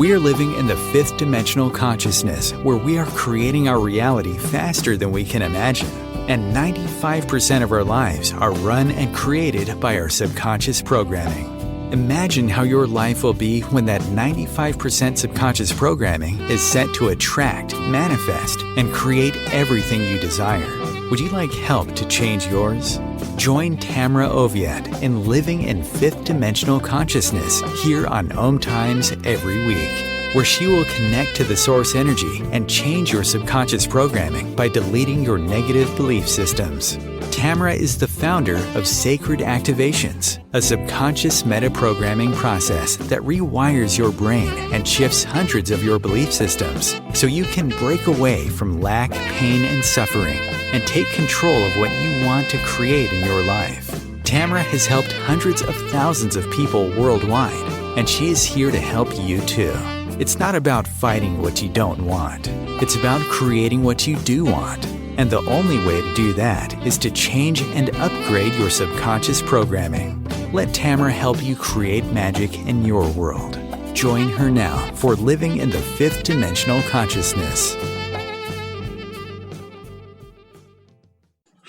We are living in the fifth dimensional consciousness where we are creating our reality faster than we can imagine. And 95% of our lives are run and created by our subconscious programming. Imagine how your life will be when that 95% subconscious programming is set to attract, manifest, and create everything you desire. Would you like help to change yours? Join Tamra Oviatt in Living in Fifth Dimensional Consciousness here on OMTimes every week, where she will connect to the source energy and change your subconscious programming by deleting your negative belief systems. Tamra is the founder of Sacred Activations, a subconscious meta-programming process that rewires your brain and shifts hundreds of your belief systems so you can break away from lack, pain, and suffering and take control of what you want to create in your life. Tamra has helped hundreds of thousands of people worldwide, and she is here to help you too. It's not about fighting what you don't want. It's about creating what you do want. And the only way to do that is to change and upgrade your subconscious programming. Let Tamra help you create magic in your world. Join her now for Living in the Fifth Dimensional Consciousness.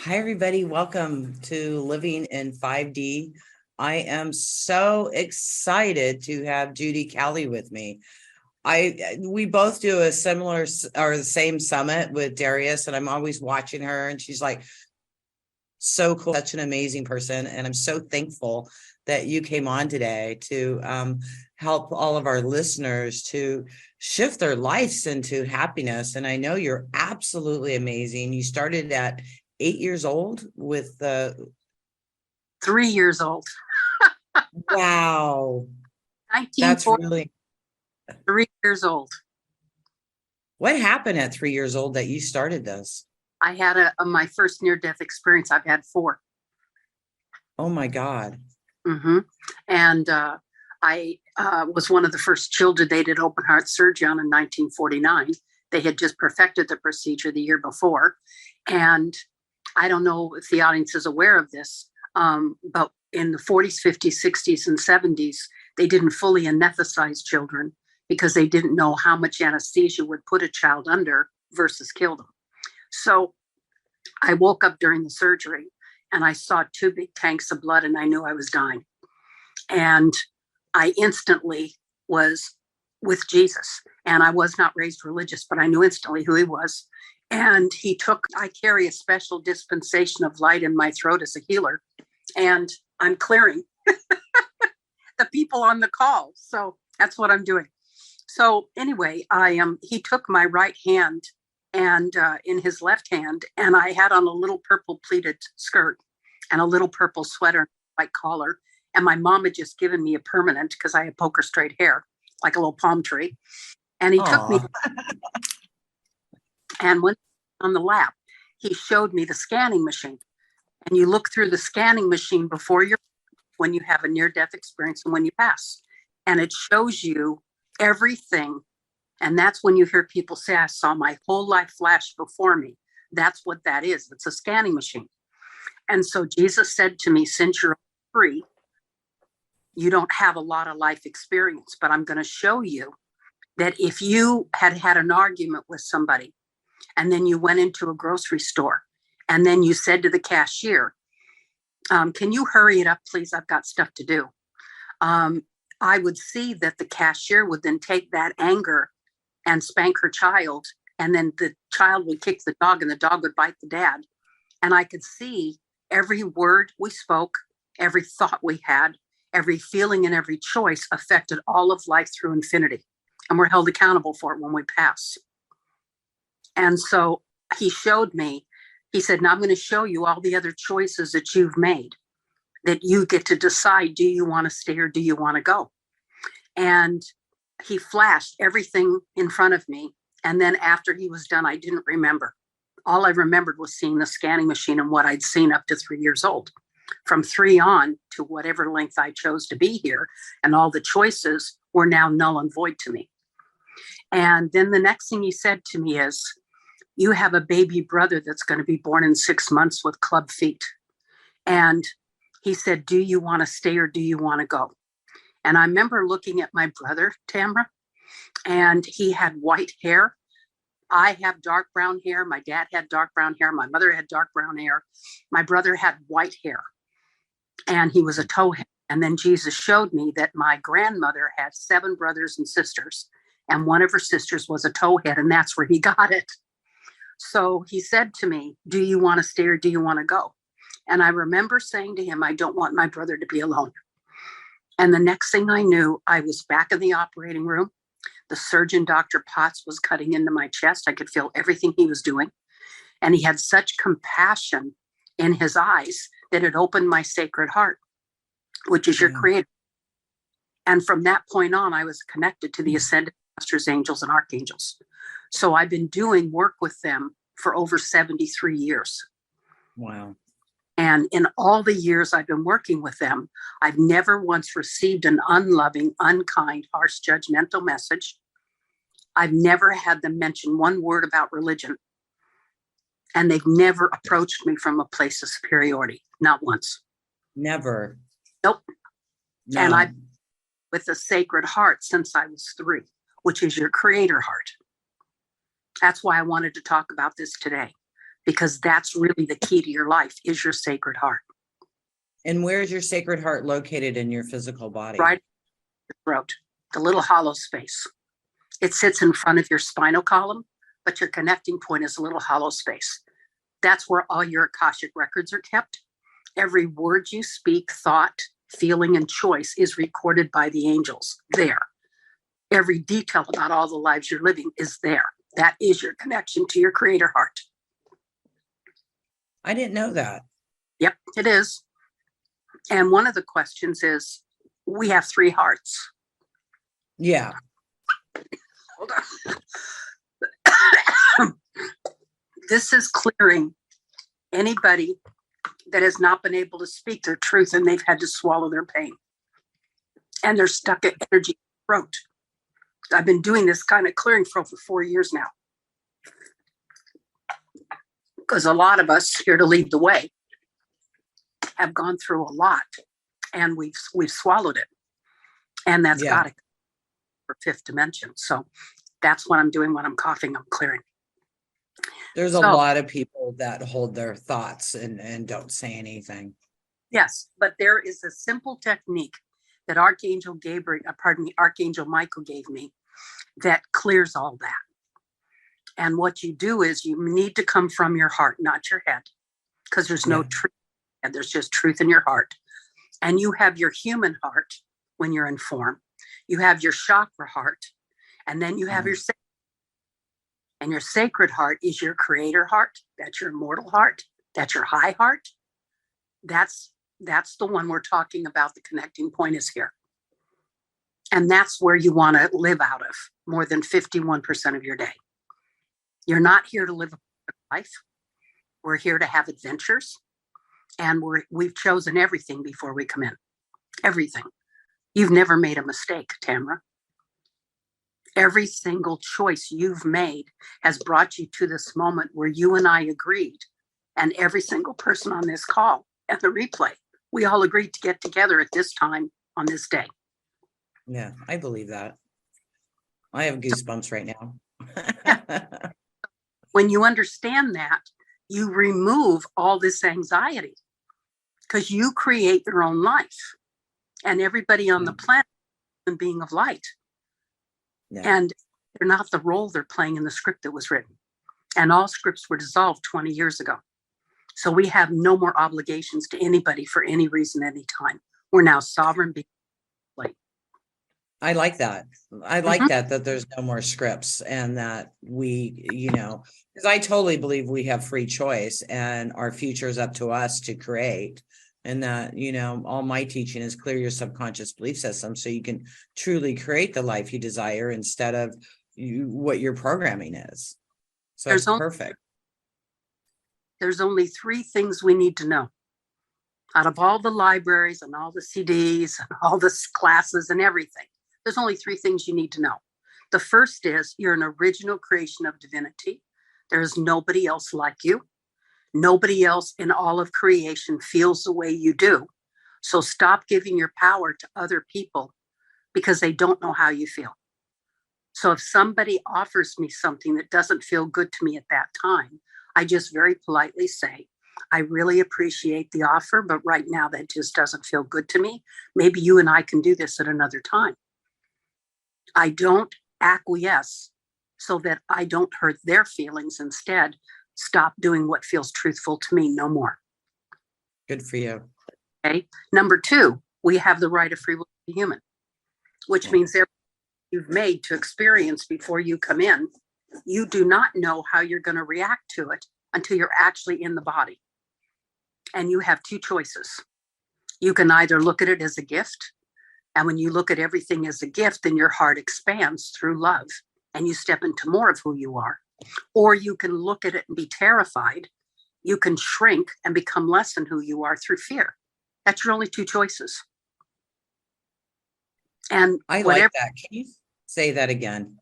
Hi, everybody. Welcome to Living in 5D. I am so excited to have Judy Calli with me. We both do a similar or the same summit with Darius, and I'm always watching her, and she's like so cool, such an amazing person. And I'm so thankful that you came on today to help all of our listeners to shift their lives into happiness. And I know you're absolutely amazing. You started at 8 years old with 3 years old. Wow. That's really 3 years old. What happened at 3 years old that you started this? I had my first near-death experience. I've had 4. Oh my God. Mm-hmm. And I was one of the first children they did open heart surgery on in 1949. They had just perfected the procedure the year before. And I don't know if the audience is aware of this, but in the 40s, 50s, 60s, and 70s, they didn't fully anesthetize children because they didn't know how much anesthesia would put a child under versus kill them. So I woke up during the surgery and I saw 2 big tanks of blood and I knew I was dying. And I instantly was with Jesus. And I was not raised religious, but I knew instantly who he was. And I carry a special dispensation of light in my throat as a healer. And I'm clearing the people on the call. So that's what I'm doing. So anyway, he took my right hand and in his left hand, and I had on a little purple pleated skirt and a little purple sweater, white collar. And my mom had just given me a permanent because I had poker straight hair, like a little palm tree. And he took me and went on the lap. He showed me the scanning machine. And you look through the scanning machine when you have a near-death experience and when you pass. And it shows you everything. And that's when you hear people say, I saw my whole life flash before me. That's what that is. It's a scanning machine. And so Jesus said to me, since you're free, you don't have a lot of life experience, but I'm going to show you that if you had an argument with somebody and then you went into a grocery store and then you said to the cashier, can you hurry it up, please? I've got stuff to do. I would see that the cashier would then take that anger and spank her child. And then the child would kick the dog and the dog would bite the dad. And I could see every word we spoke, every thought we had, every feeling and every choice affected all of life through infinity. And we're held accountable for it when we pass. And so he showed me, he said, now I'm going to show you all the other choices that you've made, that you get to decide, do you want to stay or do you want to go? And he flashed everything in front of me. And then after he was done, I didn't remember. All I remembered was seeing the scanning machine and what I'd seen up to 3 years old. From 3 on to whatever length I chose to be here. And all the choices were now null and void to me. And then the next thing he said to me is, you have a baby brother that's going to be born in 6 months with club feet. And he said, do you want to stay or do you want to go? And I remember looking at my brother, Tamra, and he had white hair. I have dark brown hair. My dad had dark brown hair. My mother had dark brown hair. My brother had white hair, and he was a towhead. And then Jesus showed me that my grandmother had 7 brothers and sisters, and one of her sisters was a towhead, and that's where he got it. So he said to me, do you want to stay or do you want to go? And I remember saying to him, I don't want my brother to be alone. And the next thing I knew, I was back in the operating room. The surgeon, Dr. Potts, was cutting into my chest. I could feel everything he was doing. And he had such compassion in his eyes that it opened my sacred heart, which is your creator. And from that point on, I was connected to the ascended masters, angels, and archangels. So I've been doing work with them for over 73 years. Wow. And in all the years I've been working with them, I've never once received an unloving, unkind, harsh, judgmental message. I've never had them mention one word about religion. And they've never approached me from a place of superiority. Not once. Never. Nope. No. And I've with a sacred heart since I was 3, which is your creator heart. That's why I wanted to talk about this today, because that's really the key to your life is your sacred heart. And where is your sacred heart located in your physical body? Right in your throat, the little hollow space. It sits in front of your spinal column, but your connecting point is a little hollow space. That's where all your Akashic records are kept. Every word you speak, thought, feeling, and choice is recorded by the angels there. Every detail about all the lives you're living is there. That is your connection to your creator heart. I didn't know that. Yep, it is. And one of the questions is, we have 3 hearts. Yeah. Hold on. This is clearing anybody that has not been able to speak their truth and they've had to swallow their pain. And they're stuck at energy throat. I've been doing this kind of clearing for over 4 years now. Because a lot of us here to lead the way have gone through a lot and we've swallowed it. And that's got to for 5th dimension. So that's what I'm doing when I'm coughing, I'm clearing. There's a lot of people that hold their thoughts and don't say anything. Yes, but there is a simple technique that Archangel Michael gave me that clears all that. And what you do is you need to come from your heart, not your head, because there's no truth, and there's just truth in your heart. And you have your human heart when you're in form. You have your chakra heart, and then you have your sacred. And your sacred heart is your creator heart. That's your immortal heart. That's your high heart. That's the one we're talking about. The connecting point is here. And that's where you want to live out of more than 51% of your day. You're not here to live a life. We're here to have adventures. And we've chosen everything before we come in. Everything. You've never made a mistake, Tamra. Every single choice you've made has brought you to this moment where you and I agreed. And every single person on this call and the replay, we all agreed to get together at this time on this day. Yeah, I believe that. I have goosebumps right now. When you understand that, you remove all this anxiety because you create your own life. And everybody on the planet is a being of light. Yeah. And they're not the role they're playing in the script that was written. And all scripts were dissolved 20 years ago. So we have no more obligations to anybody for any reason, any time. We're now sovereign beings. I like that. I like that there's no more scripts and that we, because I totally believe we have free choice and our future is up to us to create. And that, all my teaching is clear your subconscious belief system so you can truly create the life you desire instead of what your programming is. So it's perfect. There's only 3 things we need to know. Out of all the libraries and all the CDs and all the classes and everything, there's only 3 things you need to know. The first is you're an original creation of divinity. There is nobody else like you. Nobody else in all of creation feels the way you do. So stop giving your power to other people because they don't know how you feel. So if somebody offers me something that doesn't feel good to me at that time, I just very politely say, I really appreciate the offer, but right now that just doesn't feel good to me. Maybe you and I can do this at another time. I don't acquiesce so that I don't hurt their feelings. Instead, stop doing what feels truthful to me, no more. Good for you. Okay. Number 2, we have the right of free will to be human, which means everything you've made to experience before you come in, you do not know how you're going to react to it until you're actually in the body. And you have 2 choices. You can either look at it as a gift, and when you look at everything as a gift, then your heart expands through love and you step into more of who you are. Or you can look at it and be terrified. You can shrink and become less than who you are through fear. That's your only 2 choices. And I like that. Can you say that again?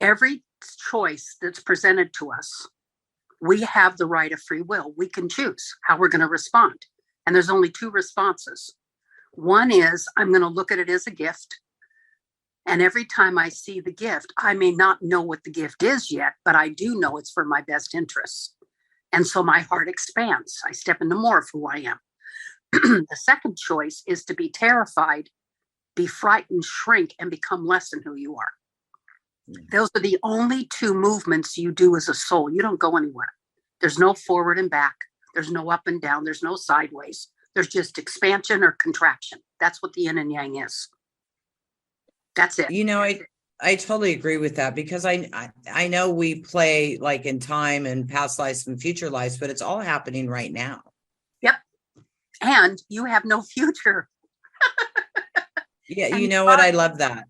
Every choice that's presented to us, we have the right of free will. We can choose how we're going to respond. And there's only 2 responses. One is, I'm going to look at it as a gift. And every time I see the gift, I may not know what the gift is yet, but I do know it's for my best interests. And so my heart expands. I step into more of who I am. The second choice is to be terrified, be frightened, shrink, and become less than who you are. Those are the only 2 movements you do as a soul. You don't go anywhere. There's no forward and back. There's no up and down. There's no sideways. There's just expansion or contraction. That's what the yin and yang is. That's it. You know, I totally agree with that, because I know we play like in time and past lives and future lives, but it's all happening right now. Yep. And you have no future. Yeah, you know what? I love that.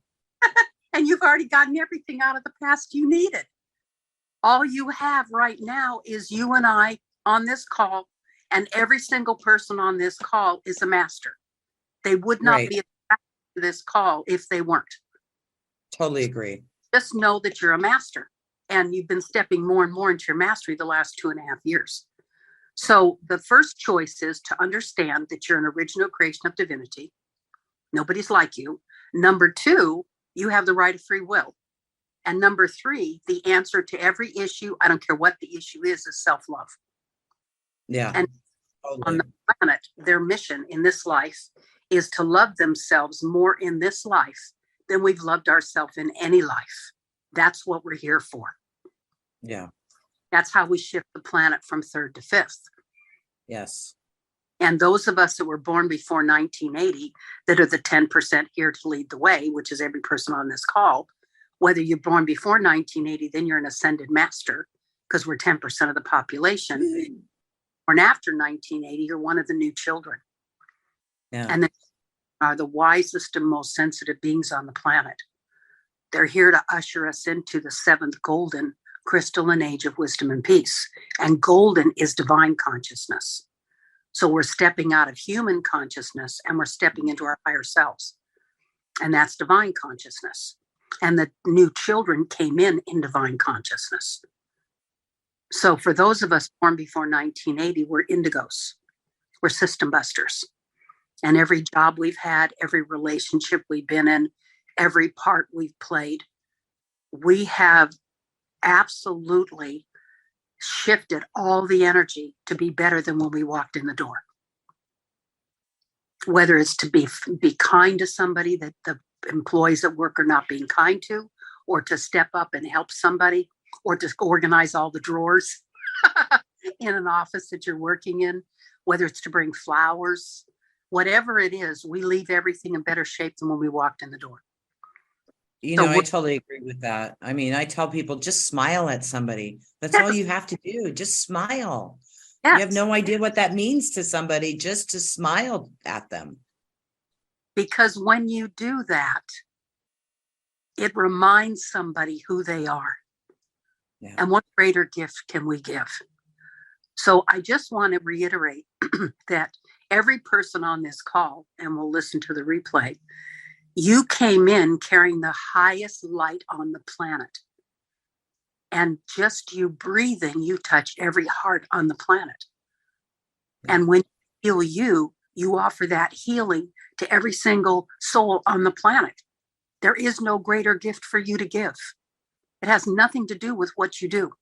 And you've already gotten everything out of the past you needed. All you have right now is you and I on this call, and every single person on this call is a master. They would not be attracted to this call if they weren't. Totally agree. Just know that you're a master, and you've been stepping more and more into your mastery the last 2.5 years. So the first choice is to understand that you're an original creation of divinity. Nobody's like you. Number 2, you have the right of free will. And number 3, the answer to every issue, I don't care what the issue is self-love. Yeah. And on the planet, their mission in this life is to love themselves more in this life than we've loved ourselves in any life. That's what we're here for. Yeah. That's how we shift the planet from 3rd to 5th. Yes. And those of us that were born before 1980, that are the 10% here to lead the way, which is every person on this call, whether you're born before 1980, then you're an ascended master, because we're 10% of the population. Born after 1980, you're one of the new children. Yeah. And they are the wisest and most sensitive beings on the planet. They're here to usher us into the 7th golden crystalline age of wisdom and peace. And golden is divine consciousness. So we're stepping out of human consciousness and we're stepping into our higher selves. And that's divine consciousness. And the new children came in divine consciousness. So for those of us born before 1980, we're indigos. We're system busters. And every job we've had, every relationship we've been in, every part we've played, we have absolutely shifted all the energy to be better than when we walked in the door. Whether it's to be kind to somebody that the employees at work are not being kind to, or to step up and help somebody, or to organize all the drawers in an office that you're working in, whether it's to bring flowers, whatever it is, we leave everything in better shape than when we walked in the door. You know, I totally agree with that. I mean, I tell people, just smile at somebody. That's all you have to do. Just smile. Yes. You have no idea what that means to somebody, just to smile at them. Because when you do that, it reminds somebody who they are. Yeah. And what greater gift can we give? So I just want to reiterate that every person on this call, and we'll listen to the replay, you came in carrying the highest light on the planet. And just you breathing, you touch every heart on the planet. And when you heal you offer that healing to every single soul on the planet. There is no greater gift for you to give. It has nothing to do with what you do.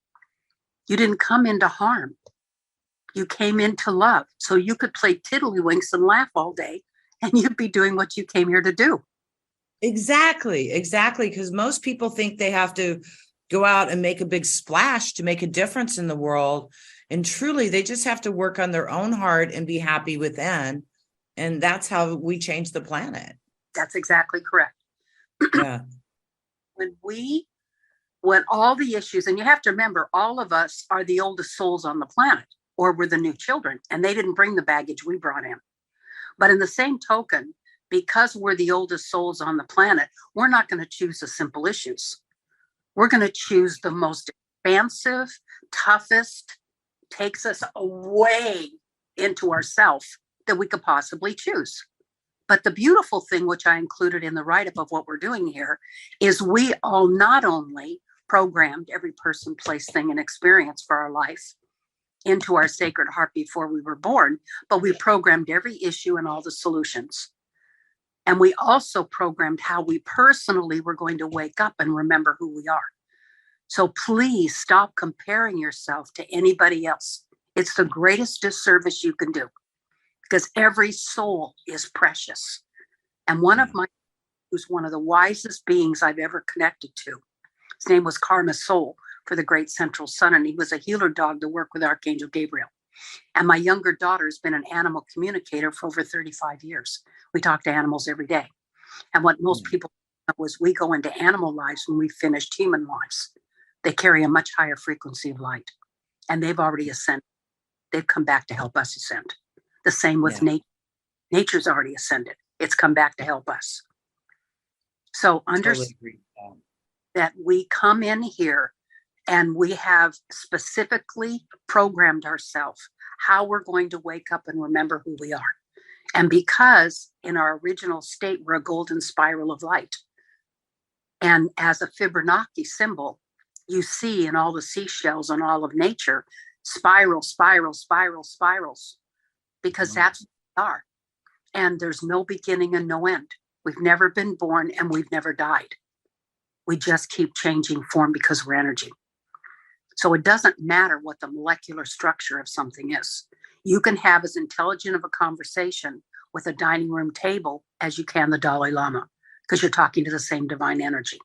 You didn't come into harm. You came into love. So you could play tiddlywinks and laugh all day, and you'd be doing what you came here to do. Exactly. Because most people think they have to go out and make a big splash to make a difference in the world. And truly, they just have to work on their own heart and be happy within. And that's how we change the planet. That's exactly correct. Yeah. When all the issues, and you have to remember, all of us are the oldest souls on the planet, or we're the new children, and they didn't bring the baggage we brought in. But in the same token, because we're the oldest souls on the planet, we're not going to choose the simple issues. We're going to choose the most expansive, toughest, takes us away into ourself that we could possibly choose. But the beautiful thing, which I included in the write-up of what we're doing here, is we all not only programmed every person, place, thing, and experience for our life into our sacred heart before we were born, but we programmed every issue and all the solutions. And we also programmed how we personally were going to wake up and remember who we are. So please stop comparing yourself to anybody else. It's the greatest disservice you can do, because every soul is precious. And who's one of the wisest beings I've ever connected to, his name was Karma Soul for the Great Central Sun, and he was a healer dog to work with Archangel Gabriel. And my younger daughter has been an animal communicator for over 35 years. We talk to animals every day. And what most people know is we go into animal lives when we finished human lives. They carry a much higher frequency of light, and they've already ascended. They've come back to help us ascend. The same with nature. Nature's already ascended. It's come back to help us. So understand that we come in here and we have specifically programmed ourselves how we're going to wake up and remember who we are. And because in our original state, we're a golden spiral of light. And as a Fibonacci symbol, you see in all the seashells and all of nature, spirals, because that's what we are. And there's no beginning and no end. We've never been born and we've never died. We just keep changing form because we're energy. So it doesn't matter what the molecular structure of something is. You can have as intelligent of a conversation with a dining room table as you can the Dalai Lama, because you're talking to the same divine energy.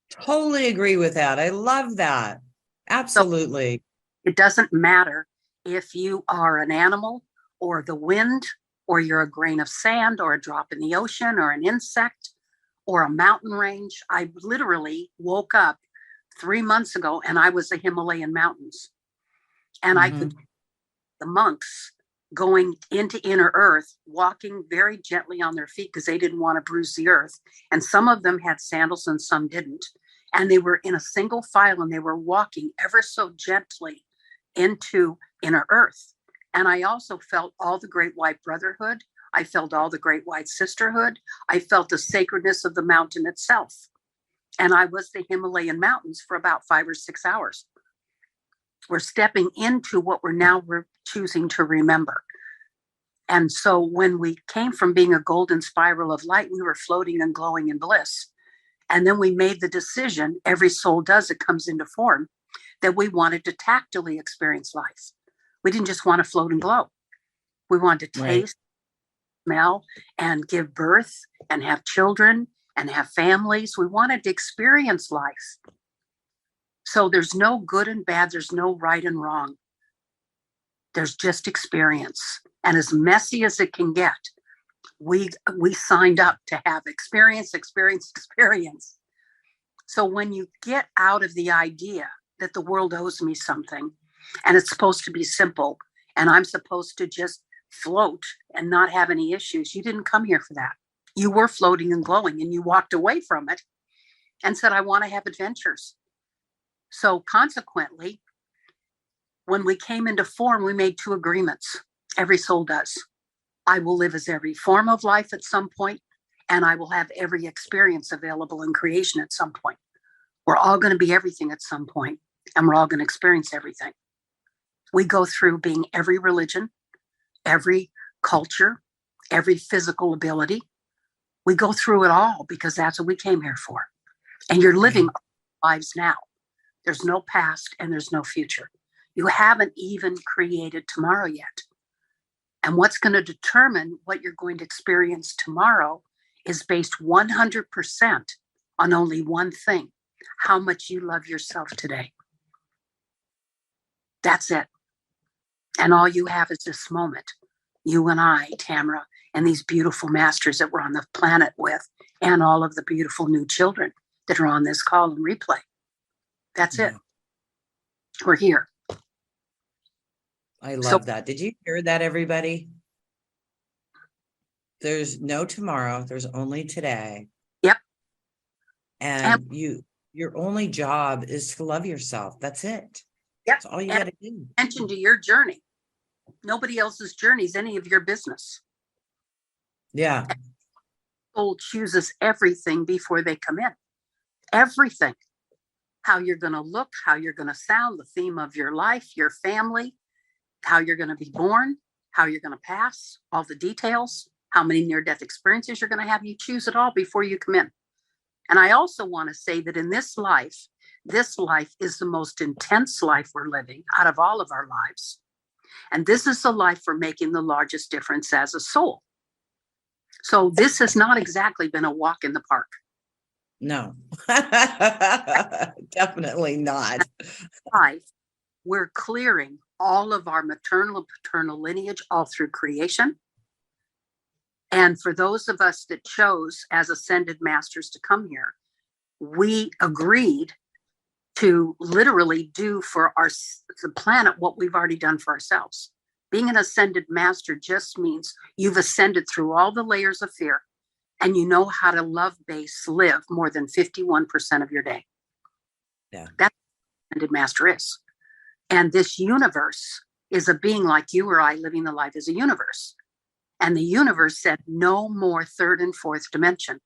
Totally agree with that. I love that. Absolutely. So it doesn't matter if you are an animal or the wind, or you're a grain of sand or a drop in the ocean or an insect or a mountain range. I literally woke up 3 months ago and I was the Himalayan mountains. And I could the monks going into inner earth, walking very gently on their feet because they didn't want to bruise the earth. And some of them had sandals and some didn't. And they were in a single file and they were walking ever so gently into inner earth. And I also felt all the great white brotherhood. I felt all the great white sisterhood. I felt the sacredness of the mountain itself. And I was the Himalayan mountains for about 5 or 6 hours. We're stepping into what we're choosing to remember. And so when we came from being a golden spiral of light, we were floating and glowing in bliss. And then we made the decision, every soul does, it comes into form, that we wanted to tactily experience life. We didn't just want to float and glow. We wanted to taste, smell, and give birth and have children and have families. We wanted to experience life. So there's no good and bad. There's no right and wrong. There's just experience. And as messy as it can get, we signed up to have experience. So when you get out of the idea that the world owes me something and it's supposed to be simple and I'm supposed to just float and not have any issues, you didn't come here for that. You were floating and glowing and you walked away from it and said, I want to have adventures. So consequently, when we came into form, we made 2 agreements. Every soul does. I will live as every form of life at some point, and I will have every experience available in creation at some point. We're all going to be everything at some point, and we're all going to experience everything. We go through being every religion, every culture, every physical ability. We go through it all because that's what we came here for. And you're living lives now. There's no past and there's no future. You haven't even created tomorrow yet. And what's going to determine what you're going to experience tomorrow is based 100% on only one thing: how much you love yourself today. That's it. And all you have is this moment. You and I, Tamra, and these beautiful masters that we're on the planet with, and all of the beautiful new children that are on this call and replay. That's it. We're here. I love that. Did you hear that, everybody? There's no tomorrow. There's only today. Yep. And your only job is to love yourself. That's it. Yep. That's all you got to do. Attention to your journey. Nobody else's journey is any of your business. Yeah. Soul chooses everything before they come in. Everything. How you're going to look, how you're going to sound, the theme of your life, your family, how you're going to be born, how you're going to pass, all the details, how many near-death experiences you're going to have. You choose it all before you come in. And I also want to say that in this life is the most intense life we're living out of all of our lives. And this is the life we're making the largest difference as a soul. So this has not exactly been a walk in the park. No, definitely not. Life, we're clearing all of our maternal and paternal lineage all through creation. And for those of us that chose as ascended masters to come here, we agreed to literally do for the planet what we've already done for ourselves. Being an ascended master just means you've ascended through all the layers of fear and you know how to love-based live more than 51% of your day. Yeah. That's what ascended master is. And this universe is a being like you or I living the life as a universe. And the universe said no more third and fourth dimension.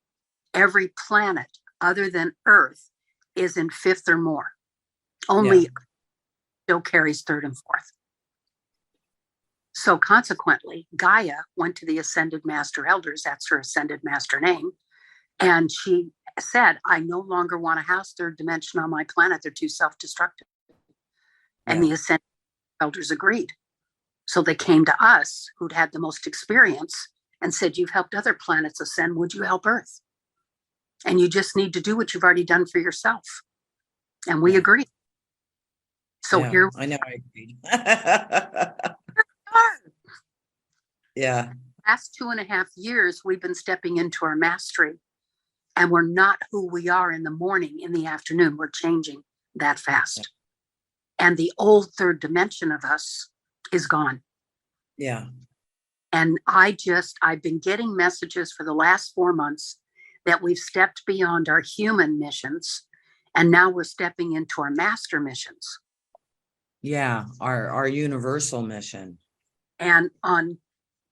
Every planet other than Earth is in fifth or more. Only still carries third and fourth. So consequently, Gaia went to the Ascended Master Elders, that's her Ascended Master name, and she said, I no longer want to house third dimension on my planet. They're too self-destructive. And the Ascended Elders agreed. So they came to us, who'd had the most experience, and said, you've helped other planets ascend. Would you help Earth? And you just need to do what you've already done for yourself. And we agreed. So here I know I agreed. Last 2.5 years, we've been stepping into our mastery, and we're not who we are in the morning, in the afternoon. We're changing that fast. And the old third dimension of us is gone. Yeah. And I've been getting messages for the last 4 months that we've stepped beyond our human missions, and now we're stepping into our master missions. Yeah, our universal mission. And on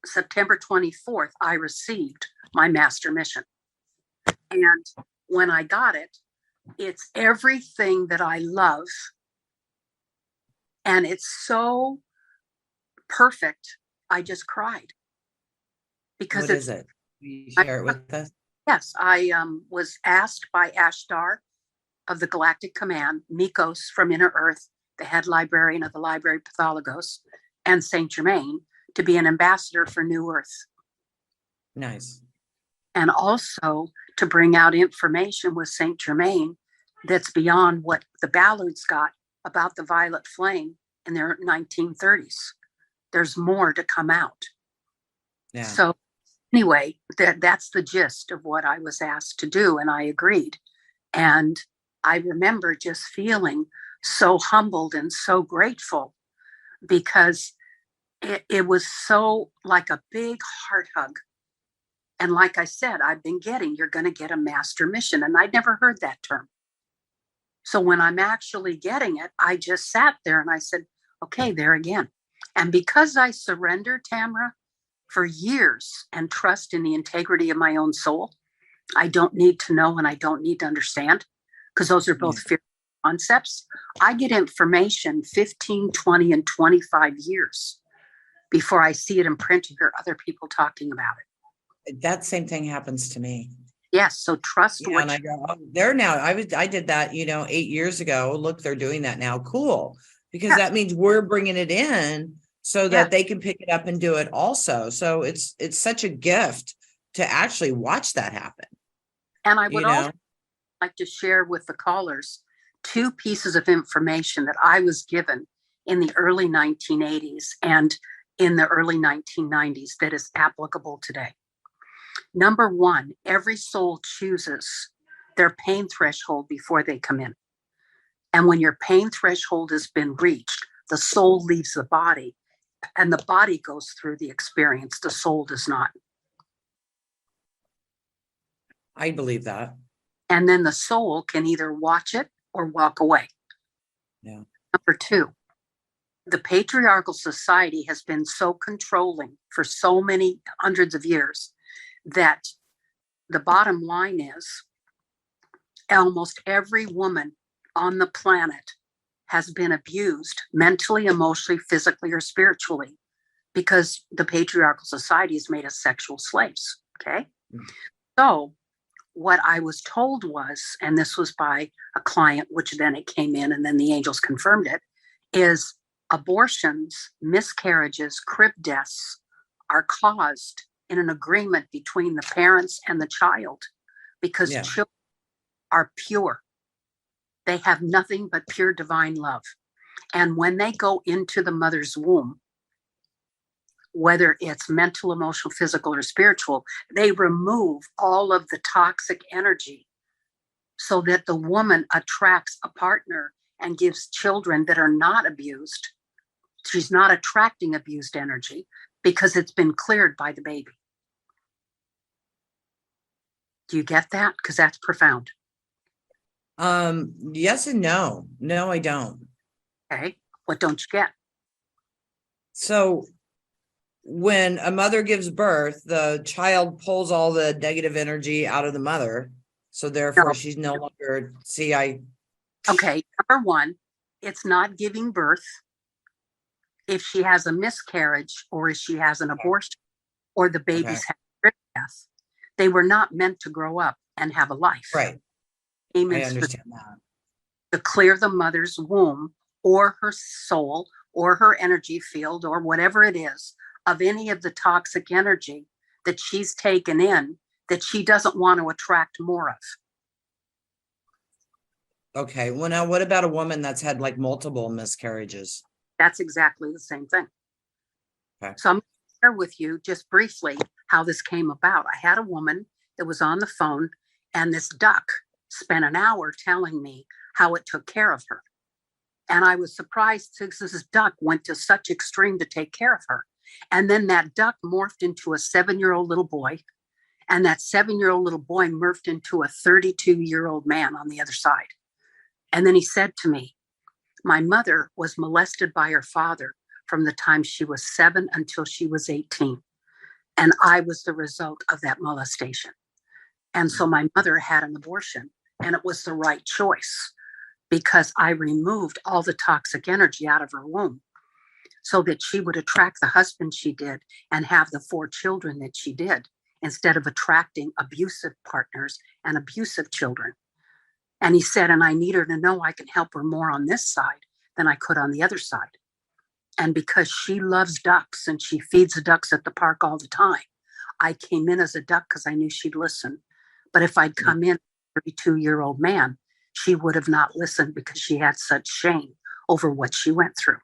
September 24th, I received my master mission. And when I got it, it's everything that I love. And it's so perfect. I just cried. Because what is it? Will you share it with us? Yes, I was asked by Ashtar of the Galactic Command, Nikos from Inner Earth, the head librarian of the Library Pathologos, and Saint Germain, to be an ambassador for New Earth. Nice. And also to bring out information with Saint Germain that's beyond what the Ballards got about the violet flame in their 1930s. There's more to come out. Yeah. So anyway, that's the gist of what I was asked to do, and I agreed. And I remember just feeling so humbled and so grateful because it was so like a big heart hug. And like I said, you're going to get a master mission. And I'd never heard that term. So when I'm actually getting it, I just sat there and I said, okay, there again. And because I surrendered, Tamra, for years and trust in the integrity of my own soul, I don't need to know and I don't need to understand, because those are both fear concepts. I get information 15, 20, and 25 years before I see it in print or hear other people talking about it. That same thing happens to me. Yes. So trust Yeah, what and I go, oh, there now. I did that, 8 years ago. Look, they're doing that now. Cool. Because Yes. that means we're bringing it in so Yeah. that they can pick it up and do it also. So it's such a gift to actually watch that happen, And I would you also know? like to share with the callers 2 pieces of information that I was given in the early 1980s and in the early 1990s that is applicable today. Number one, every soul chooses their pain threshold before they come in. And when your pain threshold has been reached, the soul leaves the body and the body goes through the experience. The soul does not. I believe that. And then the soul can either watch it or walk away. Yeah. Number two, the patriarchal society has been so controlling for so many hundreds of years that the bottom line is almost every woman on the planet has been abused mentally, emotionally, physically, or spiritually because the patriarchal society has made us sexual slaves. Okay. So what I was told was, and this was by a client, which then it came in and then the angels confirmed it, is abortions, miscarriages, crib deaths are caused in an agreement between the parents and the child because Yeah. children are pure. They have nothing but pure divine love. And when they go into the mother's womb, whether it's mental, emotional, physical, or spiritual, they remove all of the toxic energy so that the woman attracts a partner and gives children that are not abused. She's not attracting abused energy because it's been cleared by the baby. Do you get that? Because that's profound. Yes and no. No, I don't. Okay. What don't you get? So when a mother gives birth, the child pulls all the negative energy out of the mother. So therefore No. she's no longer, Okay. Number one, it's not giving birth if she has a miscarriage or if she has an abortion or the baby's had death. They were not meant to grow up and have a life. Right. Amen. I understand that. To clear the mother's womb or her soul or her energy field or whatever it is of any of the toxic energy that she's taken in that she doesn't want to attract more of. Okay. Well, now what about a woman that's had like multiple miscarriages? That's exactly the same thing. Okay. So I'm going to share with you just briefly how this came about. I had a woman that was on the phone, and this duck spent an hour telling me how it took care of her. And I was surprised because this duck went to such extreme to take care of her. And then that duck morphed into a 7-year-old little boy. And that 7-year-old little boy morphed into a 32-year-old man on the other side. And then he said to me, my mother was molested by her father from the time she was 7 until she was 18. And I was the result of that molestation. And so my mother had an abortion, and it was the right choice because I removed all the toxic energy out of her womb so that she would attract the husband she did and have the 4 children that she did instead of attracting abusive partners and abusive children. And he said, and I need her to know I can help her more on this side than I could on the other side. And because she loves ducks and she feeds the ducks at the park all the time, I came in as a duck because I knew she'd listen. But if I'd come in, a 32-year-old man, she would have not listened because she had such shame over what she went through.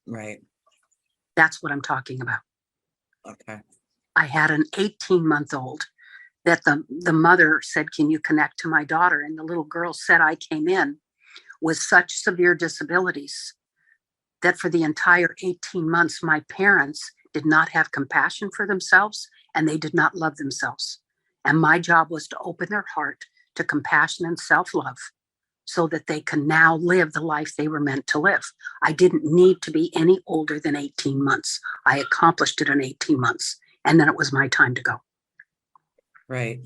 Right. That's what I'm talking about. Okay. I had an 18-month-old that the mother said, can you connect to my daughter? And the little girl said, I came in with such severe disabilities that for the entire 18 months, my parents did not have compassion for themselves and they did not love themselves. And my job was to open their heart to compassion and self-love so that they can now live the life they were meant to live. I didn't need to be any older than 18 months. I accomplished it in 18 months. And then it was my time to go. Right.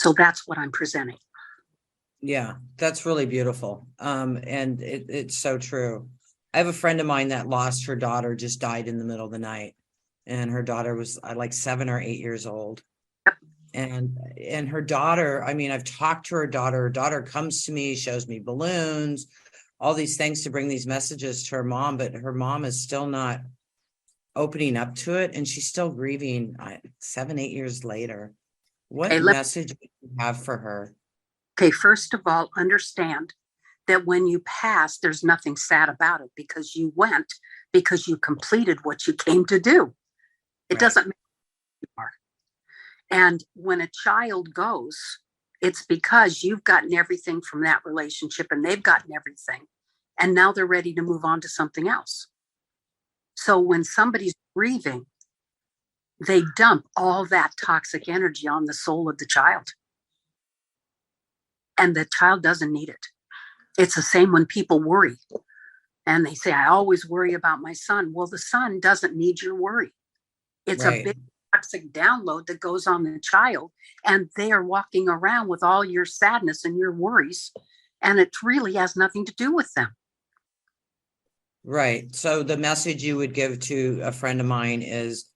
So that's what I'm presenting. Yeah, that's really beautiful. And it's so true. I have a friend of mine that lost her daughter, just died in the middle of the night. and her daughter was like 7 or 8 years old. And her daughter, I mean, I've talked to her daughter comes to me, shows me balloons, all these things to bring these messages to her mom, but her mom is still not opening up to it, and she's still grieving 7, 8 years later. What message do you have for her? Okay, first of all, understand that when you pass, there's nothing sad about it, because you went, because you completed what you came to do. It doesn't matter who you are. And when a child goes, it's because you've gotten everything from that relationship and they've gotten everything. And now they're ready to move on to something else. So when somebody's grieving, they dump all that toxic energy on the soul of the child. And the child doesn't need it. It's the same when people worry. And they say, I always worry about my son. Well, the son doesn't need your worry. It's a big toxic download that goes on the child. And they are walking around with all your sadness and your worries. And it really has nothing to do with them. Right. So the message you would give to a friend of mine is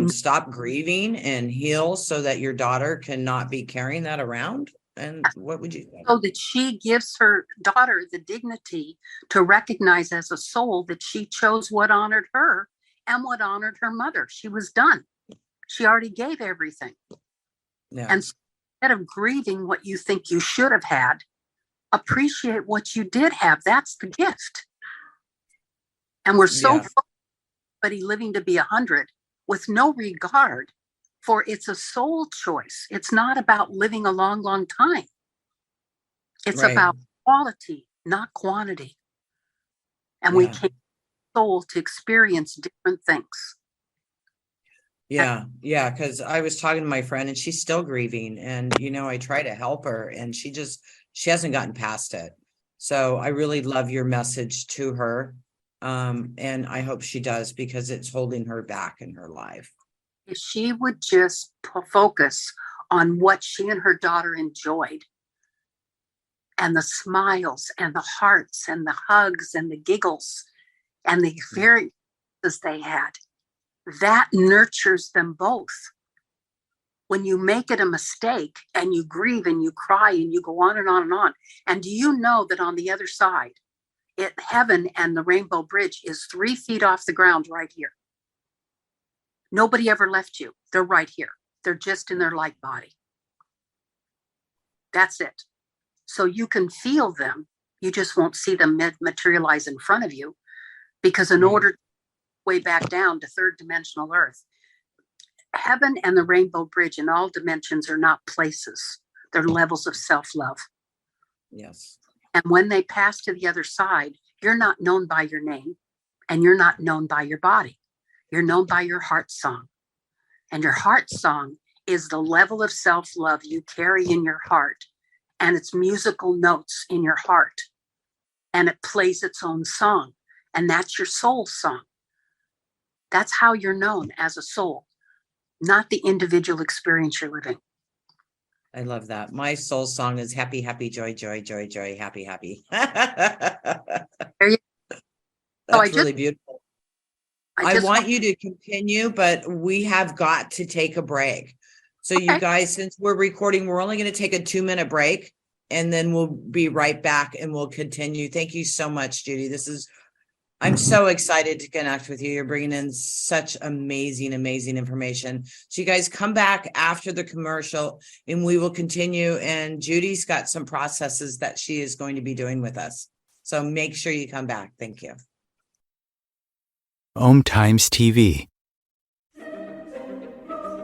stop grieving and heal so that your daughter cannot be carrying that around. And what would you say? So that she gives her daughter the dignity to recognize as a soul that she chose what honored her and what honored her mother. She was done. She already gave everything. Yeah. And so instead of grieving what you think you should have had, appreciate what you did have. That's the gift. And we're so focused on somebody living to be 100 with no regard for it's a soul choice. It's not about living a long, long time. It's about quality, not quantity. And we came soul to experience different things. Yeah. Because I was talking to my friend and she's still grieving. And, I try to help her and she hasn't gotten past it. So I really love your message to her. And I hope she does, because it's holding her back in her life. If she would just focus on what she and her daughter enjoyed, and the smiles and the hearts and the hugs and the giggles and the experiences they had, that nurtures them both. When you make it a mistake and you grieve and you cry and you go on and on and on, and do you know that on the other side, heaven and the Rainbow Bridge is 3 feet off the ground right here. Nobody ever left you. They're right here. They're just in their light body. That's it. So you can feel them. You just won't see them materialize in front of you, because in order to way back down to third dimensional Earth, heaven and the Rainbow Bridge in all dimensions are not places. They're levels of self-love. Yes. And when they pass to the other side, you're not known by your name and you're not known by your body. You're known by your heart song. And your heart song is the level of self-love you carry in your heart. And it's musical notes in your heart. And it plays its own song. And that's your soul song. That's how you're known as a soul, not the individual experience you're living. I love that. My soul song is happy, happy, joy, joy, joy, joy, happy, happy. That's really beautiful. I want you to continue, but we have got to take a break. So you guys, since we're recording, we're only going to take a 2-minute break and then we'll be right back and we'll continue. Thank you so much, Judy. I'm so excited to connect with you. You're bringing in such amazing, amazing information. So you guys come back after the commercial and we will continue. And Judy's got some processes that she is going to be doing with us. So make sure you come back. Thank you. OMTimes TV.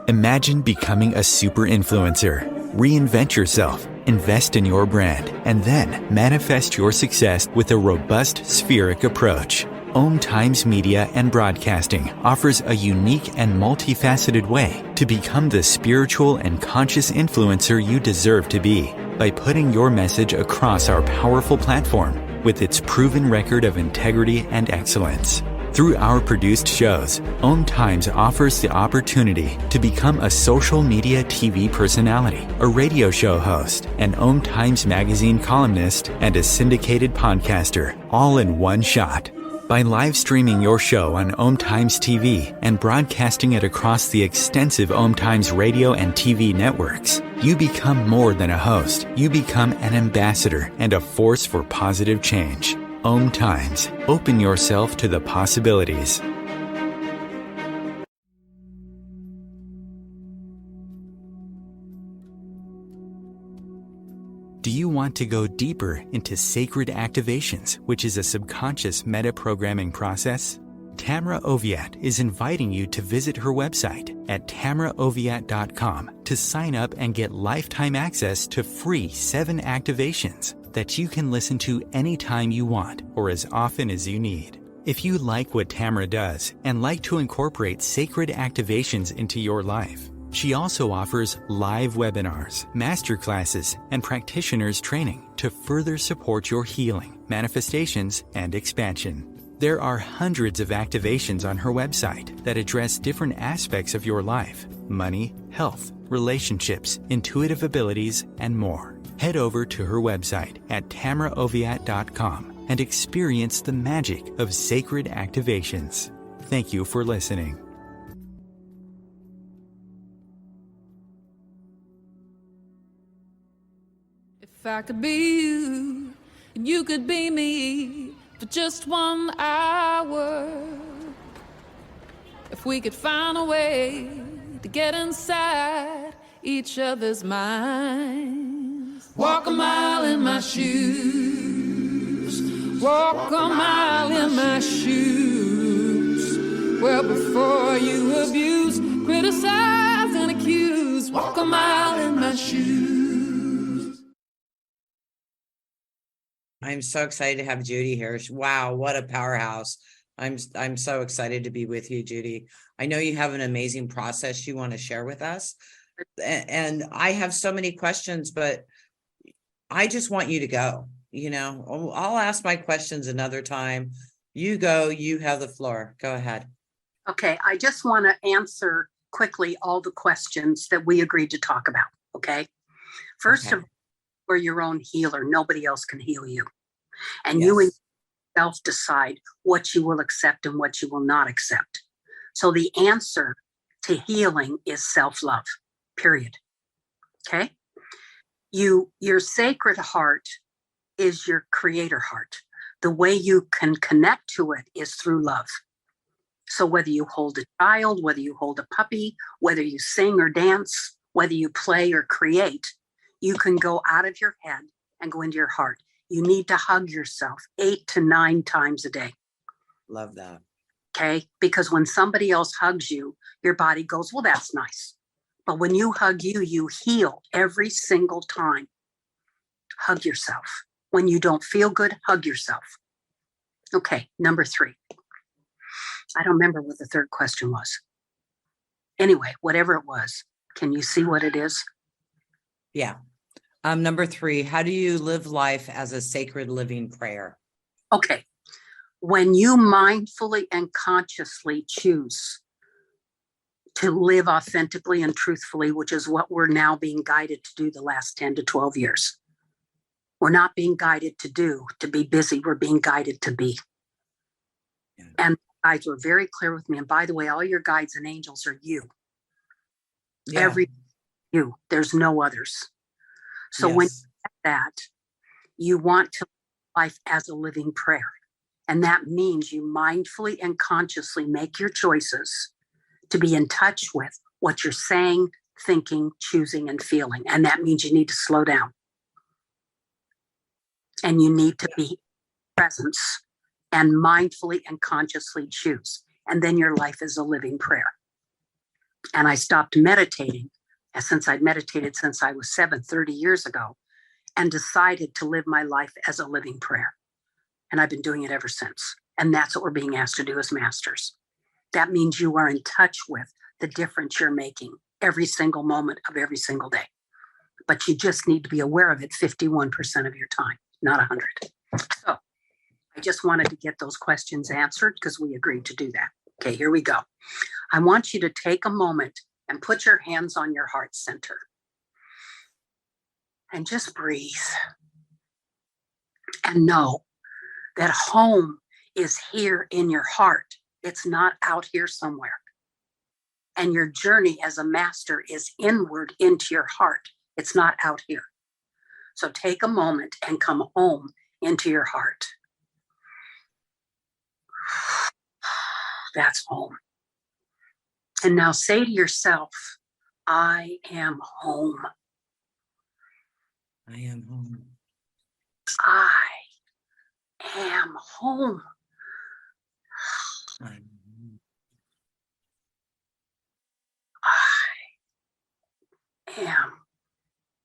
Imagine becoming a super influencer. Reinvent yourself, invest in your brand, and then manifest your success with a robust spheric approach. OMTimes Media and Broadcasting offers a unique and multifaceted way to become the spiritual and conscious influencer you deserve to be by putting your message across our powerful platform with its proven record of integrity and excellence. Through our produced shows, OMTimes offers the opportunity to become a social media TV personality, a radio show host, an OMTimes magazine columnist, and a syndicated podcaster, all in one shot. By live streaming your show on OMTimes TV and broadcasting it across the extensive OMTimes radio and TV networks, you become more than a host. You become an ambassador and a force for positive change. OMTimes. Open yourself to the possibilities. Do you want to go deeper into sacred activations, which is a subconscious meta-programming process? Tamra Oviatt is inviting you to visit her website at tamraoviatt.com to sign up and get lifetime access to free 7 activations that you can listen to anytime you want or as often as you need. If you like what Tamra does and like to incorporate sacred activations into your life, she also offers live webinars, masterclasses, and practitioners training to further support your healing, manifestations, and expansion. There are hundreds of activations on her website that address different aspects of your life: money, health, relationships, intuitive abilities, and more. Head over to her website at tamraoviatt.com and experience the magic of sacred activations. Thank you for listening. If I could be you, and you could be me for just 1 hour. If we could find a way to get inside each other's minds. Walk a mile in my shoes. Walk a mile in my shoes. Well, before you abuse, criticize, and accuse. Walk a mile in my shoes. I'm so excited to have Judy here. Wow, what a powerhouse. I'm so excited to be with you, Judy. I know you have an amazing process you want to share with us. And I have so many questions, but I just want you to go. You know, I'll ask my questions another time. You go, you have the floor. Go ahead. Okay, I just want to answer quickly all the questions that we agreed to talk about, okay? First of all, you're your own healer. Nobody else can heal you. And you and yourself decide what you will accept and what you will not accept. So the answer to healing is self-love, period. Okay? Your sacred heart is your creator heart. The way you can connect to it is through love. So whether you hold a child, whether you hold a puppy, whether you sing or dance, whether you play or create, you can go out of your head and go into your heart. You need to hug yourself 8 to 9 times a day. Love that. Okay? Because when somebody else hugs you, your body goes, well, that's nice. But when you hug you, you heal every single time. Hug yourself. When you don't feel good, hug yourself. Okay, number 3. I don't remember what the third question was. Anyway, whatever it was, can you see what it is? Yeah. Number 3, how do you live life as a sacred living prayer? Okay. When you mindfully and consciously choose to live authentically and truthfully, which is what we're now being guided to do the last 10 to 12 years. We're not being guided to be busy. We're being guided to be. Yeah. And guides were very clear with me. And by the way, all your guides and angels are you. Yeah. Every you. There's no others. So when you get that, you want to live life as a living prayer. And that means you mindfully and consciously make your choices to be in touch with what you're saying, thinking, choosing, and feeling. And that means you need to slow down. And you need to be presence and mindfully and consciously choose. And then your life is a living prayer. And I stopped meditating, since I'd meditated since I was 30 years ago, and decided to live my life as a living prayer. And I've been doing it ever since. And that's what we're being asked to do as masters. That means you are in touch with the difference you're making every single moment of every single day. But you just need to be aware of it 51% of your time, not 100. So I just wanted to get those questions answered because we agreed to do that. Okay, here we go. I want you to take a moment and put your hands on your heart center. And just breathe. And know that home is here in your heart. It's not out here somewhere. And your journey as a master is inward into your heart. It's not out here. So take a moment and come home into your heart. That's home. And now say to yourself, I am home. I am home. I am home. I am home. I am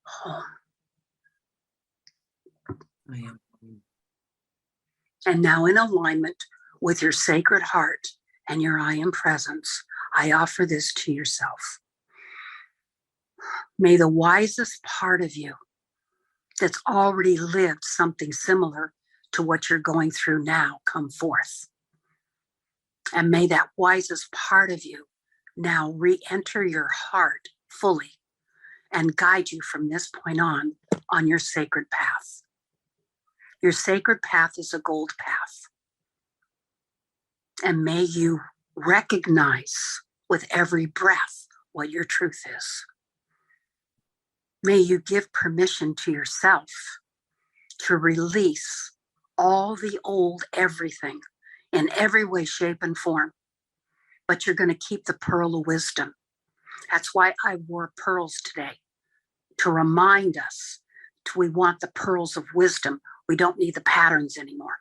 home. I am home. And now, in alignment with your sacred heart and your I am presence, I offer this to yourself. May the wisest part of you that's already lived something similar to what you're going through now come forth. And may that wisest part of you now re-enter your heart fully and guide you from this point on your sacred path. Your sacred path is a gold path. And may you recognize with every breath what your truth is. May you give permission to yourself to release all the old everything in every way, shape, and form. But you're going to keep the pearl of wisdom. That's why I wore pearls today, to remind us we want the pearls of wisdom. We don't need the patterns anymore.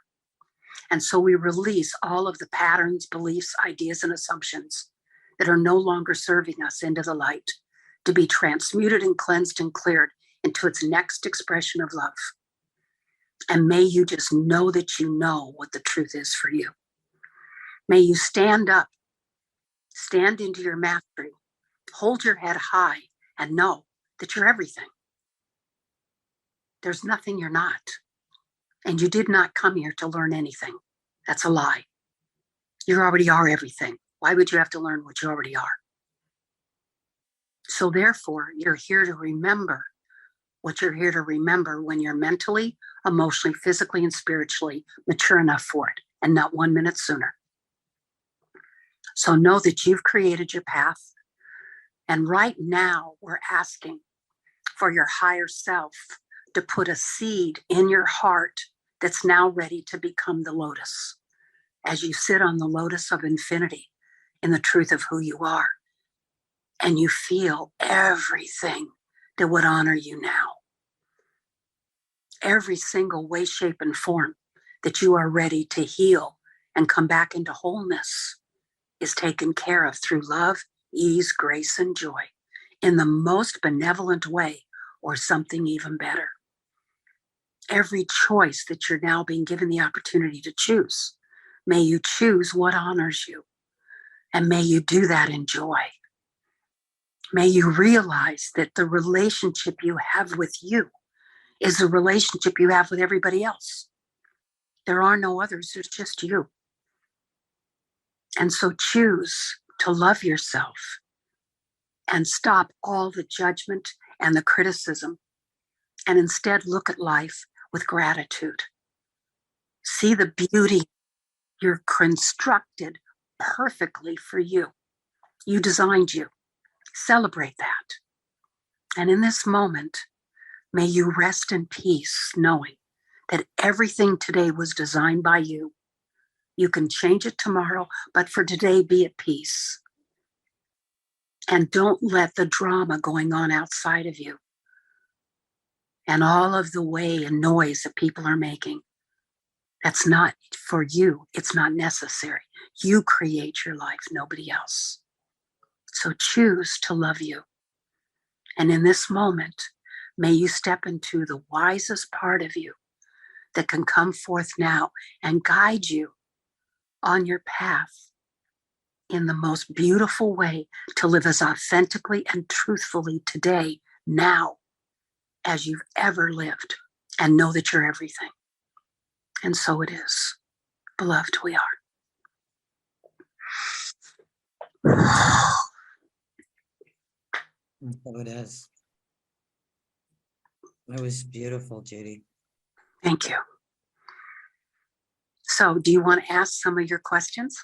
And so we release all of the patterns, beliefs, ideas, and assumptions that are no longer serving us into the light to be transmuted and cleansed and cleared into its next expression of love. And may you just know that you know what the truth is for you. May you stand up, stand into your mastery, hold your head high, and know that you're everything. There's nothing you're not. And you did not come here to learn anything. That's a lie. You already are everything. Why would you have to learn what you already are? So therefore, you're here to remember what you're here to remember when you're mentally, emotionally, physically, and spiritually mature enough for it, and not 1 minute sooner. So know that you've created your path. And right now, we're asking for your higher self to put a seed in your heart that's now ready to become the lotus. As you sit on the lotus of infinity in the truth of who you are, and you feel everything that would honor you now. Every single way, shape, and form that you are ready to heal and come back into wholeness is taken care of through love, ease, grace, and joy in the most benevolent way, or something even better. Every choice that you're now being given the opportunity to choose, may you choose what honors you, and may you do that in joy. May you realize that the relationship you have with you is the relationship you have with everybody else. There are no others, there's just you. And so choose to love yourself and stop all the judgment and the criticism, and instead look at life with gratitude. See the beauty. You're constructed perfectly for you. You designed you. Celebrate that. And in this moment, may you rest in peace, knowing that everything today was designed by you. You can change it tomorrow, but for today, be at peace. And don't let the drama going on outside of you and all of the way and noise that people are making, that's not for you. It's not necessary. You create your life, nobody else. So choose to love you. And in this moment, may you step into the wisest part of you that can come forth now and guide you on your path in the most beautiful way to live as authentically and truthfully today, now, as you've ever lived, and know that you're everything. And so it is. Beloved, we are. And so it is. It was beautiful, Judy. Thank you. So do you want to ask some of your questions?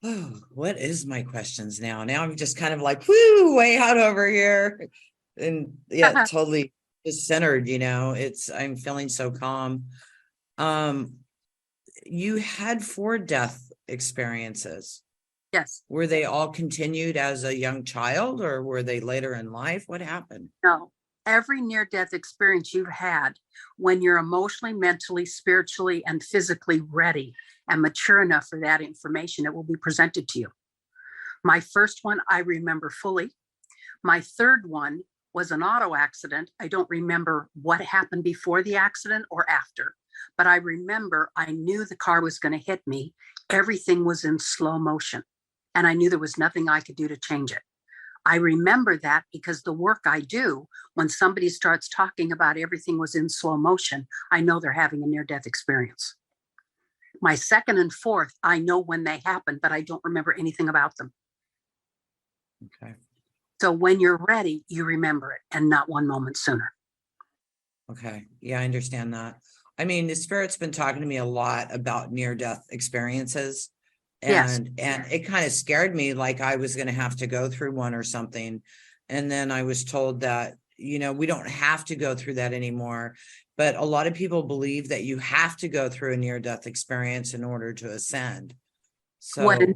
Oh, what is my questions now? Now I'm just kind of like, whoo, way out over here. And yeah, totally just centered, I'm feeling so calm. You had 4 death experiences. Yes. Were they all continued as a young child, or were they later in life? What happened? No. Every near-death experience you've had, when you're emotionally, mentally, spiritually, and physically ready and mature enough for that information, it will be presented to you. My first one, I remember fully. My third one was an auto accident. I don't remember what happened before the accident or after, but I remember I knew the car was going to hit me. Everything was in slow motion, and I knew there was nothing I could do to change it. I remember that because the work I do, when somebody starts talking about everything was in slow motion, I know they're having a near-death experience. My second and fourth, I know when they happened, but I don't remember anything about them. Okay. So when you're ready, you remember it, and not one moment sooner. Okay. Yeah, I understand that. I mean, the Spirit's been talking to me a lot about near-death experiences. And it kind of scared me, like I was going to have to go through one or something. And then I was told that, we don't have to go through that anymore. But a lot of people believe that you have to go through a near-death experience in order to ascend. So what an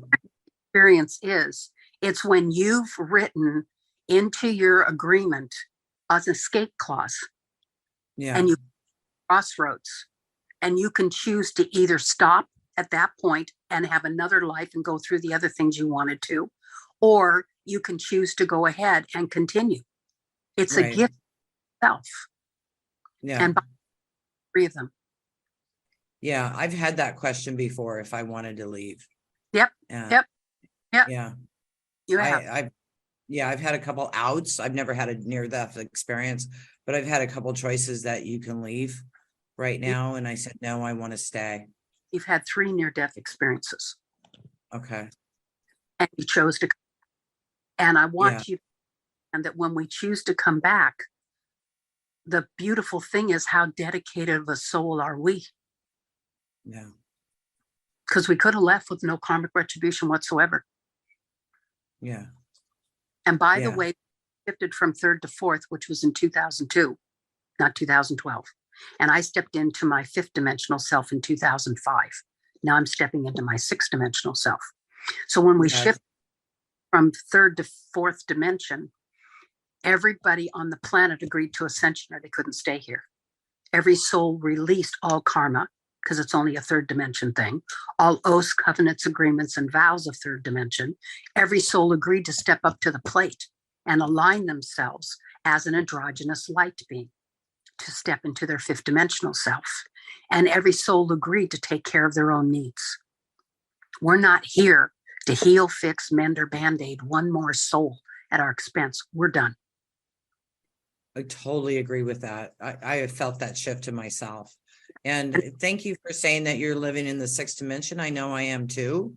experience is, it's when you've written into your agreement an escape clause, and you crossroads, and you can choose to either stop at that point and have another life and go through the other things you wanted to, or you can choose to go ahead and continue. It's a gift itself. Yeah. And by 3 of them. Yeah. I've had that question before, if I wanted to leave. Yep. Yep. Yeah. You have. I've had a couple outs. I've never had a near-death experience, but I've had a couple choices that you can leave right now. And I said, no, I want to stay. You've had 3 near-death experiences. Okay. And you chose to. And I want you, and that when we choose to come back, the beautiful thing is, how dedicated of a soul are we? Yeah. Because we could have left with no karmic retribution whatsoever. Yeah. And by the way, shifted from 3rd to 4th, which was in 2002, not 2012. And I stepped into my 5th dimensional self in 2005. Now I'm stepping into my 6th dimensional self. So when we shift from 3rd to 4th dimension, everybody on the planet agreed to ascension, or they couldn't stay here. Every soul released all karma, because it's only a 3rd dimension thing, all oaths, covenants, agreements, and vows of 3rd dimension. Every soul agreed to step up to the plate and align themselves as an androgynous light being, to step into their 5th dimensional self. And every soul agreed to take care of their own needs. We're not here to heal, fix, mend, or band-aid one more soul at our expense. We're done. I totally agree with that. I have felt that shift in myself. And thank you for saying that you're living in the 6th dimension. I know I am too.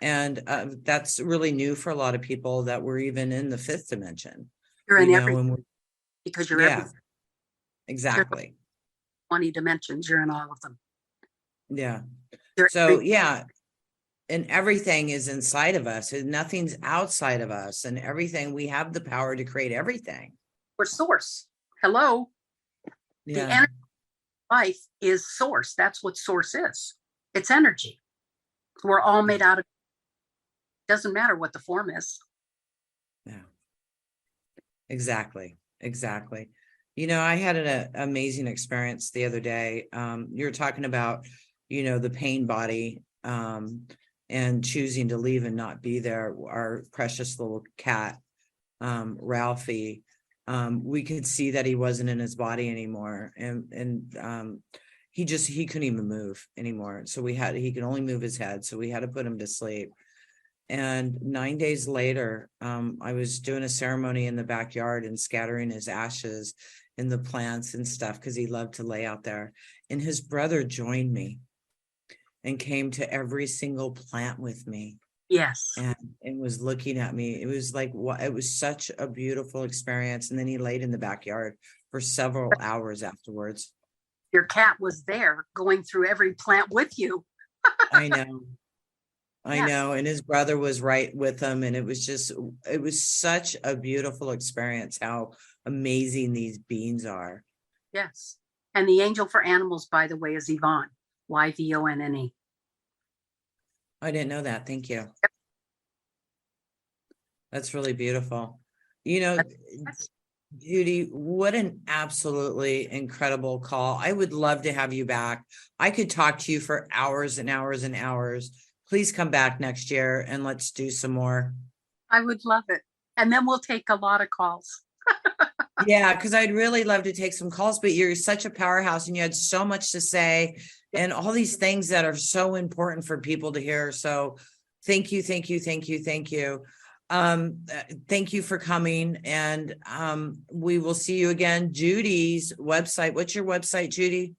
And that's really new for a lot of people, that we're even in the 5th dimension. You're in everything, because you're everything. Exactly. 20 dimensions, you're in all of them. Yeah. So and everything is inside of us, and nothing's outside of us, and everything, we have the power to create everything. We're source. Hello. The energy of life is source. That's what source is. It's energy. We're all made out of, doesn't matter what the form is. Yeah. Exactly. I had an amazing experience the other day. You were talking about, the pain body, and choosing to leave and not be there. Our precious little cat, Ralphie, we could see that he wasn't in his body anymore. And he couldn't even move anymore. So he could only move his head. So we had to put him to sleep. And 9 days later, I was doing a ceremony in the backyard and scattering his ashes in the plants and stuff, because he loved to lay out there. And his brother joined me and came to every single plant with me. Yes. And was looking at me. It was like, it was such a beautiful experience. And then he laid in the backyard for several hours afterwards. Your cat was there going through every plant with you. I know. I Yeah. know. And his brother was right with him. And it was such a beautiful experience how amazing these beings are. Yes. And the angel for animals, by the way, is Yvonne, Yvonne. I didn't know that. Thank you. That's really beautiful. Judy, what an absolutely incredible call. I would love to have you back. I could talk to you for hours and hours and hours. Please come back next year and let's do some more. I would love it. And then we'll take a lot of calls. Yeah, because I'd really love to take some calls, but you're such a powerhouse and you had so much to say and all these things that are so important for people to hear. So thank you, thank you, thank you, thank you. Thank you for coming, and we will see you again. Judy's website. What's your website, Judy?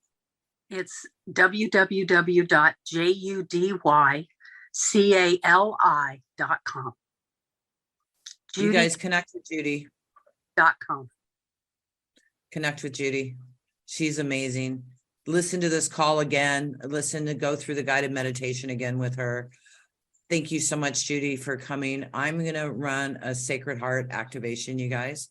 It's www.judycalli.com. You guys connect with Judy. .com. Connect with Judy. She's amazing. Listen to this call again. Go through the guided meditation again with her. Thank you so much, Judy, for coming. I'm going to run a Sacred Heart activation, you guys.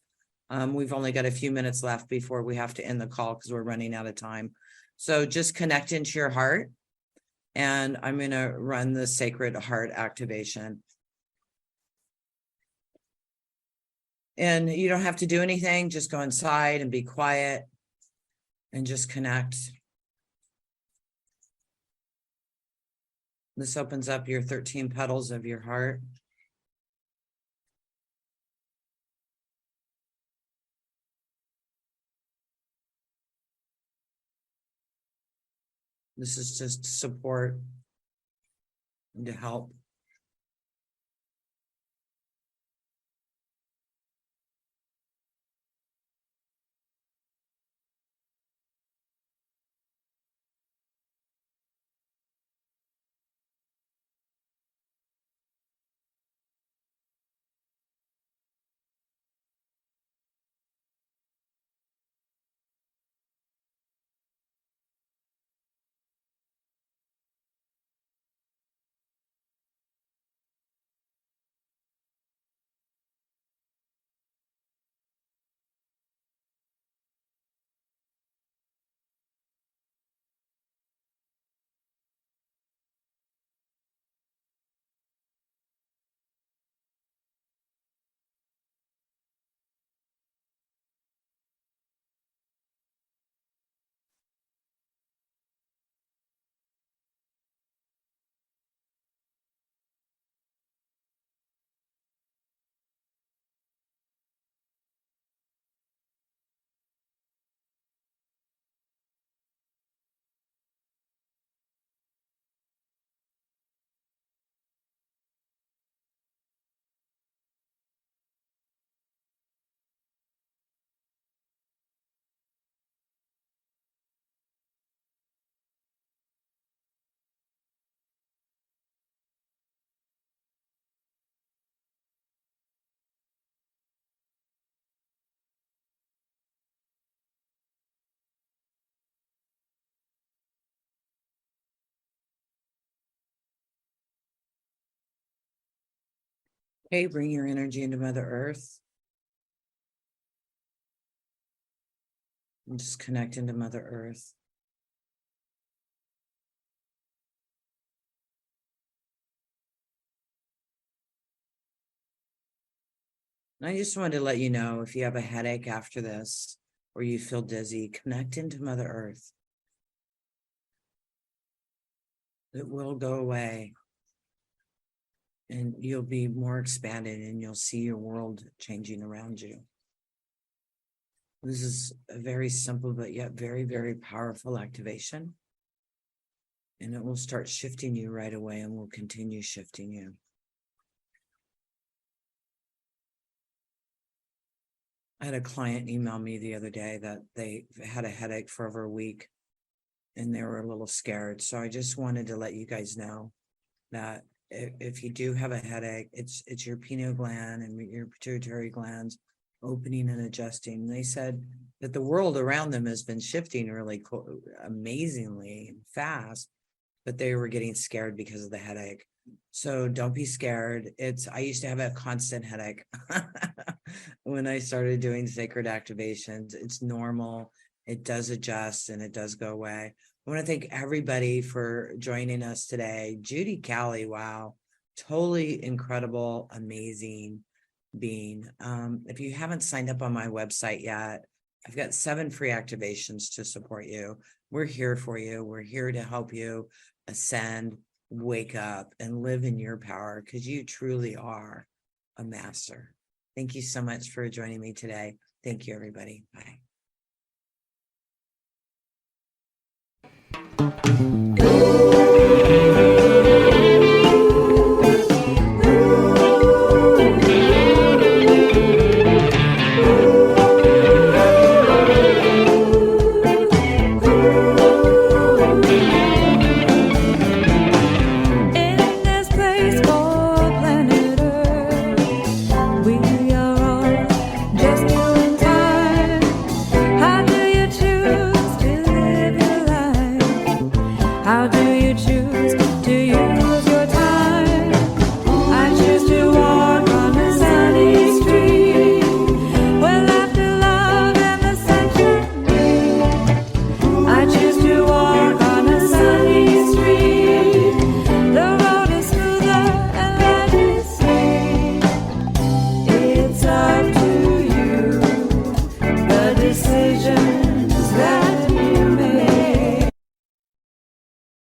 We've only got a few minutes left before we have to end the call because we're running out of time. So just connect into your heart, and I'm going to run the Sacred Heart activation. And you don't have to do anything. Just go inside and be quiet and just connect. This opens up your 13 petals of your heart. This is just support and to help. Okay, bring your energy into Mother Earth. And just connect into Mother Earth. And I just wanted to let you know, if you have a headache after this, or you feel dizzy, connect into Mother Earth. It will go away. And you'll be more expanded and you'll see your world changing around you. This is a very simple, but yet very, very powerful activation. And it will start shifting you right away and will continue shifting you. I had a client email me the other day that they had a headache for over a week and they were a little scared. So I just wanted to let you guys know that if you do have a headache, it's your pineal gland and your pituitary glands opening and adjusting. They said that the world around them has been shifting really amazingly fast, but they were getting scared because of the headache. So don't be scared. I used to have a constant headache when I started doing sacred activations. It's normal. It does adjust and it does go away. I want to thank everybody for joining us today. Judy Calli, wow, totally incredible, amazing being. If you haven't signed up on my website yet, I've got 7 free activations to support you. We're here for you. We're here to help you ascend, wake up, and live in your power, because you truly are a master. Thank you so much for joining me today. Thank you, everybody. Bye. How do you choose